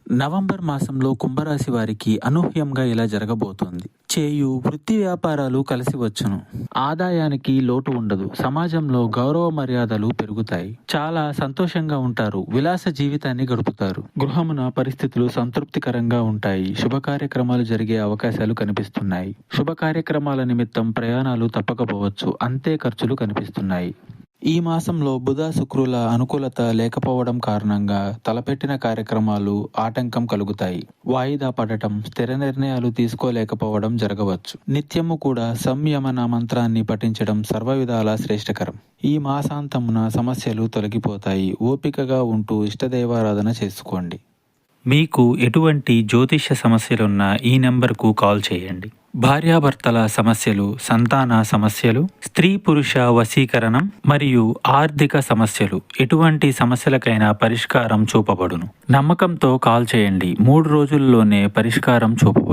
November మాసంలో కుంభరాశి వారికి అనూహ్యంగా ఇలా జరగబోతోంది. చేయు వృత్తి వ్యాపారాలు కలిసి వచ్చును. ఆదాయానికి లోటు ఉండదు. సమాజంలో గౌరవ మర్యాదలు పెరుగుతాయి. చాలా సంతోషంగా ఉంటారు. విలాస జీవితాన్ని గడుపుతారు. గృహమున పరిస్థితులు సంతృప్తికరంగా ఉంటాయి. శుభ కార్యక్రమాలు జరిగే అవకాశాలు కనిపిస్తున్నాయి. శుభ కార్యక్రమాల నిమిత్తం ప్రయాణాలు తప్పకపోవచ్చు. అంతే ఖర్చులు కనిపిస్తున్నాయి. ఈ మాసంలో బుధ శుక్రుల అనుకూలత లేకపోవడం కారణంగా తలపెట్టిన కార్యక్రమాలు ఆటంకం కలుగుతాయి. వాయిదా పడటం, స్థిర నిర్ణయాలు తీసుకోలేకపోవడం జరగవచ్చు. నిత్యము కూడా సంయమన మంత్రాన్ని పఠించడం సర్వవిధాలా శ్రేష్టకరం. ఈ మాసాంతమున సమస్యలు తొలగిపోతాయి. ఓపికగా ఉంటూ ఇష్టదైవారాధన చేసుకోండి. మీకు ఎటువంటి జ్యోతిష్య సమస్యలున్నా ఈ నెంబర్కు కాల్ చేయండి. భార్యాభర్తల సమస్యలు, సంతాన సమస్యలు, స్త్రీ పురుష వశీకరణం మరియు ఆర్థిక సమస్యలు, ఎటువంటి సమస్యలకైనా పరిష్కారం చూపబడును. నమ్మకంతో కాల్ చేయండి. 3 రోజుల్లోనే పరిష్కారం చూపబడును.